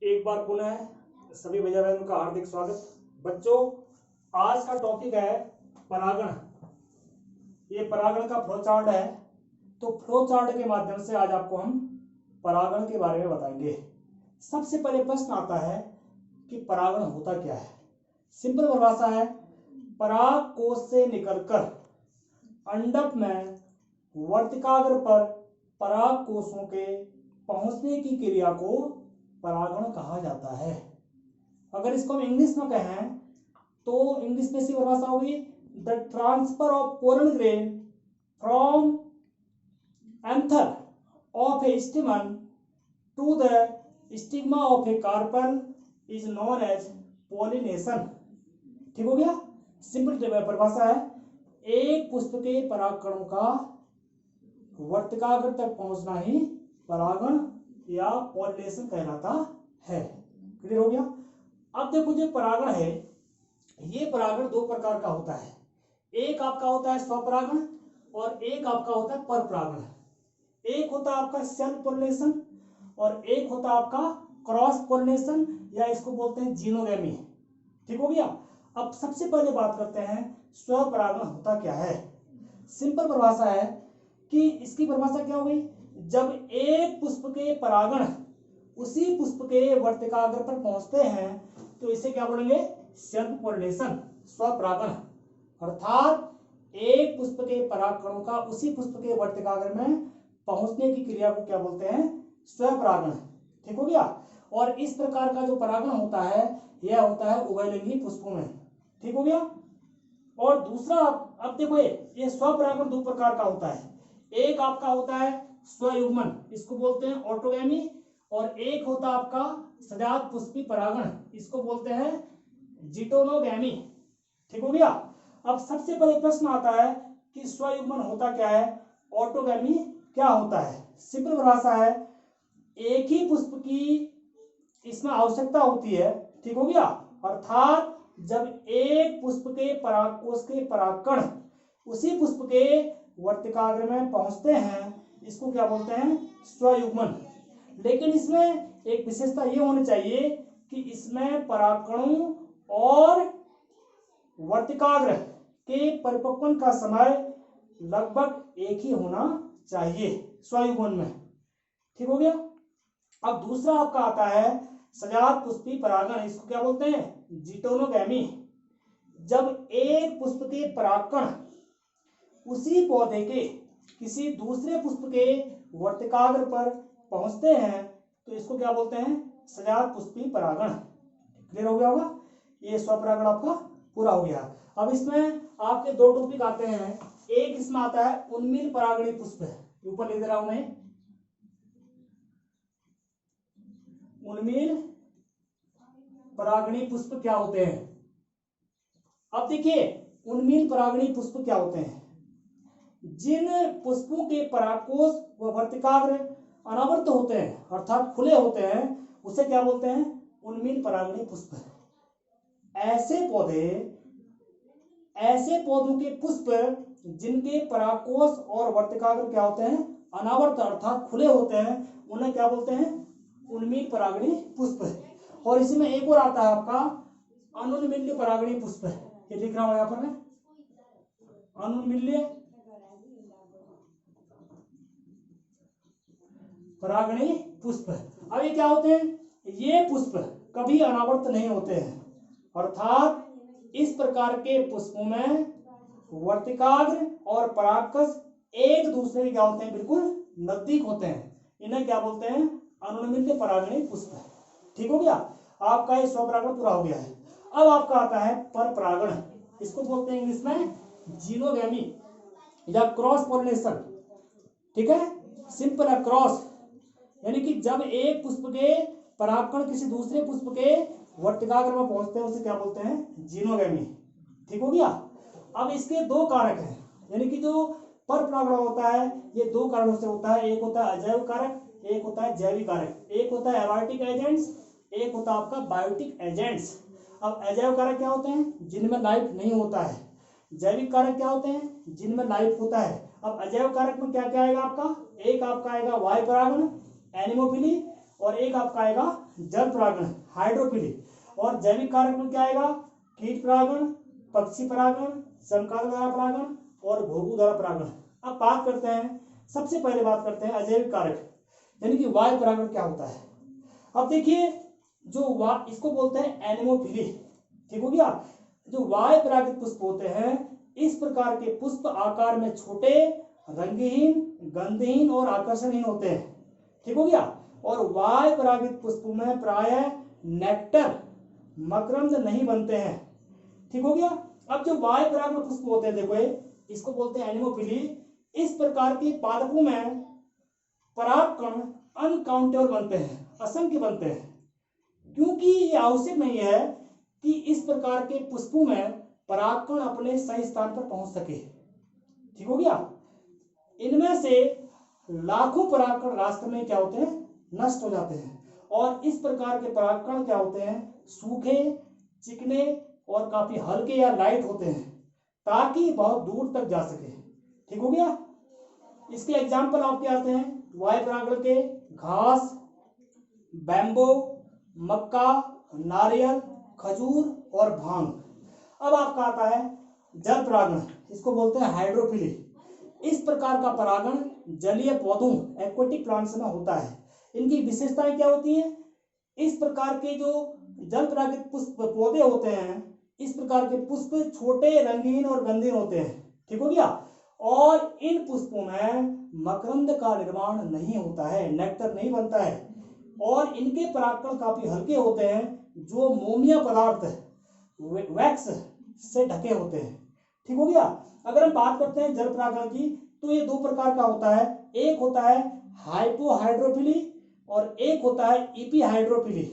एक बार पुनः सभी भैया बहनों का हार्दिक स्वागत। बच्चों, आज का टॉपिक है परागण। ये परागण का फ्लो चार्ट है, तो फ्लो चार्ट के माध्यम से आज आपको हम परागण के बारे में बताएंगे। सबसे पहले प्रश्न आता है कि परागण होता क्या है। सिंपल परिभाषा है, पराग कोश से निकलकर अंडक में वर्तिकाग्र पर पराग कोशों के पहुंचने की क्रिया को परागण कहा जाता है। अगर इसको हम इंग्लिश में कहें तो इंग्लिश में इसकी परिभाषा होगी the transfer of pollen grain from anther of a stamen to the stigma of a carpel is known as pollination. ठीक हो गया। सिंपल परिभाषा है, एक पुष्प के परागकणों का वर्तिकाग्र तक पहुंचना ही परागण या पॉलिनेशन कहलाता है। क्लियर हो गया। अब देखो, जो परागण है ये परागण दो प्रकार का होता है। एक आपका होता है स्वपरागण और एक आपका होता है परपरागण। एक होता है आपका सेल्फ पॉलिनेशन और एक होता है आपका क्रॉस पॉलिनेशन, या इसको बोलते हैं जीनोगैमी। ठीक हो गया। अब सबसे पहले बात करते हैं स्वपरागण होता क्या है। सिंपल परिभाषा है कि इसकी परिभाषा क्या हो गई, जब एक पुष्प के परागण उसी पुष्प के वर्तिकाग्र पर पहुंचते हैं तो इसे क्या बोलेंगे, सेल्फ पॉलिनेशन, स्वपरागण। अर्थात एक पुष्प के परागकणों का उसी पुष्प के वर्तिकाग्र में पहुंचने की क्रिया को क्या बोलते हैं, स्वपरागण। ठीक हो गया। और इस प्रकार का जो परागण होता है यह होता है उभयलिंगी पुष्पों में। ठीक हो गया। और दूसरा, अब देखो, ये स्वपरागण दो प्रकार का होता है। एक आपका होता है स्वयुग्मन, इसको बोलते हैं ऑटोगैमी, और एक होता है आपका सजात पुष्पी परागण, इसको बोलते हैं जिटोनोगैमी। ठीक हो गया। अब सबसे पहले प्रश्न आता है कि स्वयुग्मन होता क्या है, ऑटोगैमी क्या होता है। सिंपल परिभाषा है, एक ही पुष्प की इसमें आवश्यकता होती है। ठीक हो गया। अर्थात जब एक पुष्प के परागकोश के परागकण उसी पुष्प के वर्तिकाग्र में पहुंचते हैं इसको क्या बोलते हैं, स्वयुग्मन। लेकिन इसमें एक विशेषता ये होनी चाहिए कि इसमें परागकणों और वर्तिकाग्र के परिपक्वन का समय लगभग एक ही होना चाहिए स्वयुग्मन में। ठीक हो गया। अब दूसरा आपका आता है सजात पुष्पी परागण, इसको क्या बोलते हैं, जिटोनोगैमी। जब एक पुष्प के परागकण उसी पौधे के किसी दूसरे पुष्प के वर्तिकाग्र पर पहुंचते हैं तो इसको क्या बोलते हैं, सजात पुष्पी परागण। क्लियर हो गया होगा। ये स्वपरागण आपका पूरा हो गया। अब इसमें आपके दो टॉपिक आते हैं। एक इसमें आता है उन्मील परागणी पुष्प, ऊपर लिख दे रहा हूं मैं, उन्मील परागणी पुष्प क्या होते हैं। अब देखिए, उन्मील परागणी पुष्प क्या होते हैं, जिन पुष्पों के परागकोश व वर्तिकाग्र अनावृत होते हैं अर्थात खुले होते हैं उसे क्या बोलते हैं, उन्मील परागणी पुष्प। ऐसे पौधों के पुष्प जिनके परागकोश और वर्तिकाग्र क्या होते हैं, अनावृत अर्थात खुले होते हैं, उन्हें क्या बोलते हैं, उन्मील परागणी पुष्प। और इसमें एक और आता है आपका अनुन्मील्य परागणी पुष्प, ये लिख रहा हूं यहां पर मैं, अनुन्मील्य परागणी पुष्प। अब ये क्या होते हैं, ये पुष्प कभी अनावृत नहीं होते हैं, अर्थात इस प्रकार के पुष्पों में वर्तिकाग्र और परागकश एक दूसरे के क्या होते हैं, बिल्कुल नजदीक होते हैं। इन्हें क्या बोलते हैं, अनुन्मील्य परागणी पुष्प। ठीक हो गया। आपका ये स्वपरागण पूरा हो गया है। अब आपका आता है परपरागण, इसको बोलते हैं इंग्लिश में जीनोगैमी या क्रॉस पॉलिनेशन। ठीक है। सिंपल है, क्रॉस यानी कि जब एक पुष्प के परागकण किसी दूसरे पुष्प के वर्तिकाग्र में पहुंचते हैं उसे क्या बोलते हैं, जीनोगैमी। ठीक हो गया। अब इसके दो कारक हैं, यानी कि जो परपरागण होता है ये दो कारणों से होता है। एक होता है अजैव कारक, एक होता है जैविक कारक। एक होता है एबायोटिक एजेंट्स, एक होता है आपका बायोटिक एजेंट्स। अब अजैव कारक क्या होते हैं, जिनमें लाइफ नहीं होता है। जैविक कारक क्या होते हैं, जिनमें लाइफ होता है। अब अजैव कारक में क्या क्या आएगा आपका, एक आपका आएगा वायु परागण, एनिमोफिली, और एक आपका आएगा जल परागण हाइड्रोफिली, और जैविक कारक में क्या आएगा, कीट परागण, पक्षी परागण, समकाल द्वारा परागण और घोघू द्वारा परागण। अब बात करते हैं, सबसे पहले बात करते हैं अजैविक कारक यानी कि वायु परागण क्या होता है। अब देखिए जो इसको बोलते हैं एनेमोफिली, ठीक हो गया। जो वायु परागित पुष्प होते हैं, इस प्रकार के पुष्प आकार में छोटे, रंगहीन, गंधहीन और आकर्षणहीन होते हैं, ठीक हो गया। और वायु परागित पुष्पों में प्रायः नेक्टर, मकरंद नहीं बनते हैं, ठीक हो गया। अब जो वायु परागण पुष्प होते हैं, देखो इसको बोलते हैं एनेमोफिली। इस प्रकार के पादपों में परागकण अनकाउंटेबल बनते हैं, असंख्य बनते हैं, क्योंकि ये आवश्यक नहीं है कि इस प्रकार के पुष्पों में परागकण अपने सही स्थान पर पहुंच सके, ठीक हो गया। इनमें से लाखों परागकण रास्ते में क्या होते हैं, नष्ट हो जाते हैं। और इस प्रकार के परागकण क्या होते हैं, सूखे, चिकने और काफी हल्के या लाइट होते हैं, ताकि बहुत दूर तक जा सके, ठीक हो गया। इसके एग्जाम्पल आपके आते हैं वायु परागण के, घास, बैम्बो, मक्का, नारियल, खजूर और भांग। अब आपका आता है जल परागण, इसको बोलते हैं हाइड्रोफिली। इस प्रकार का परागण जलीय पौधों एक्वेटिक प्लांट्स में होता है। इनकी विशेषताएं क्या होती हैं, इस प्रकार के जो जल परागित पुष्प पौधे होते हैं, इस प्रकार के पुष्प छोटे, रंगीन और गंधीन होते हैं, ठीक हो गया। और इन पुष्पों में मकरंद का निर्माण नहीं होता है, नेक्टर नहीं बनता है, और इनके परागकण काफी हल्के होते हैं, जो मोमिया पदार्थ वैक्स से ढके होते हैं, ठीक हो गया। अगर हम बात करते हैं जल परागण की, तो ये दो प्रकार का होता है, एक होता है हाइपोहाइड्रोफिली और एक होता है इपीहाइड्रोफिली।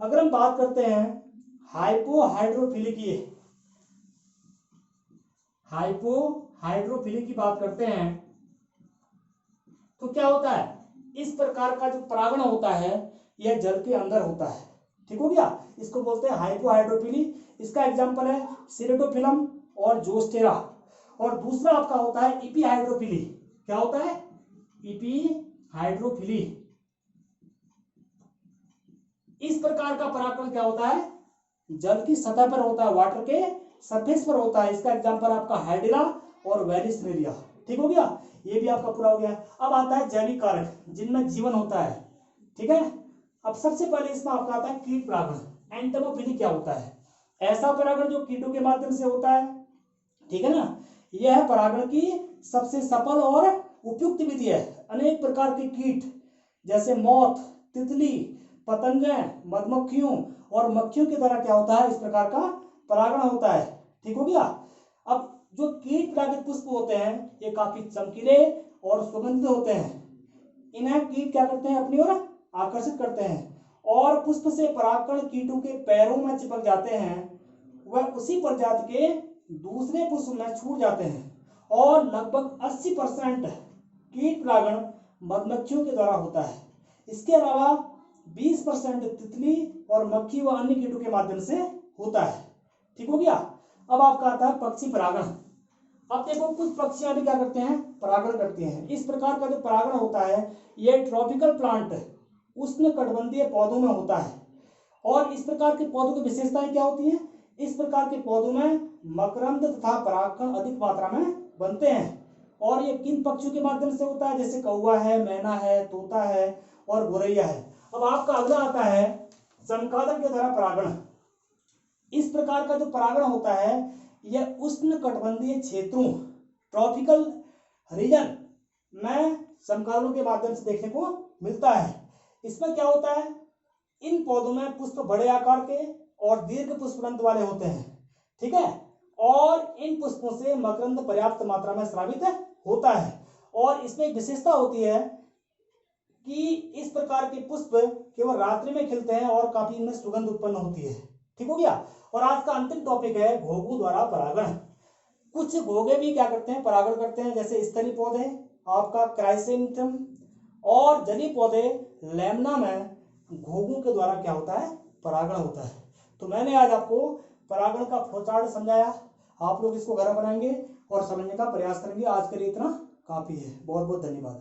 अगर हम बात करते हैं हाइपोहाइड्रोफिली की बात करते हैं, तो क्या होता है, इस प्रकार का जो परागण होता है यह जल के अंदर होता है, ठीक हो गया। इसको बोलते हैं हाइपोहाइड्रोफिली। इसका एग्जांपल है सिरेटोफिलम और जोस्टेरा। और दूसरा आपका होता है इपीहाइड्रोफिली। क्या होता है, इपीहाइड्रोफिली। इस प्रकार का परागकण क्या होता है, जल की सतह पर होता है, वाटर के सरफेस पर होता है। इसका एग्जांपल आपका हाइड्रा और वेलिस्नेरिया, ठीक हो गया। ये भी आपका पूरा हो गया। अब आता है जैविक कारक जिनमें जीवन होता है, ठीक है। अब सबसे पहले इसमें आपका आता है कीट परागण, एंटोमोफिली। क्या होता है, ऐसा परागण जो कीटों के माध्यम से होता है, ठीक है ना। यह परागण की सबसे सफल और उपयुक्त विधि है। अनेक प्रकार के कीट जैसे मोथ, तितली, पतंगें, मधुमक्खियों और मक्खियों के द्वारा क्या होता है, इस प्रकार का परागण होता है, ठीक हो गया। अब जो कीट परागित पुष्प होते हैं, ये काफी चमकीले और सुगंधित होते हैं। इन्हें कीट क्या करते हैं, अपनी ओर आकर्षित करते हैं, और पुष्प से परागकण कीटों के पैरों में चिपक जाते हैं, वह उसी प्रजाति के दूसरे पुष्प में छूट जाते हैं। और लगभग 80% कीट परागण मधुमक्खियों के द्वारा होता है। इसके अलावा 20% तितली और मक्खी व अन्य कीटों के माध्यम से होता है, ठीक हो गया। अब आपका आता है पक्षी परागण। अब देखो कुछ पक्षियां भी क्या करते हैं, परागण करती हैं। इस प्रकार का जो परागण होता है, यह ट्रॉपिकल प्लांट उष्णकटिबंधीय पौधों में होता है। और इस प्रकार के पौधों की विशेषताएं क्या होती हैं, इस प्रकार के पौधों में मकरंद तथा परागकण अधिक मात्रा में बनते हैं। और ये किन पक्षियों के माध्यम से होता है, जैसे कौवा है, मैना है, तोता है और गोरैया है। अब आपका अगला आता है चमगादड़ के द्वारा परागण। इस प्रकार का जो परागण होता है, यह उष्णकटिबंधीय क्षेत्रों ट्रॉपिकल रीजन में चमगादड़ों के माध्यम से देखने को मिलता है। इसमें क्या होता है, इन पौधों में पुष्प बड़े आकार के और दीर्घ पुष्पदंत वाले होते हैं, ठीक है। और इन पुष्पों से मकरंद पर्याप्त मात्रा में स्रावित होता है। और इसमें एक विशेषता होती है कि इस प्रकार के पुष्प केवल रात्रि में खिलते हैं और काफी इनमें सुगंध उत्पन्न होती है, ठीक हो गया। और आज का अंतिम टॉपिक है घोघू द्वारा परागण। कुछ घोघे भी क्या करते हैं, परागण करते हैं, जैसे स्थलीय पौधे आपका क्राइसेंथेमम और जलीय पौधे लेमना में घोघू के द्वारा क्या होता है, परागण होता है। तो मैंने आज आपको परागण का फ्लोचार्ट समझाया। आप लोग इसको घर बनाएंगे और समझने का प्रयास करेंगे। आज के लिए इतना काफी है। बहुत बहुत धन्यवाद।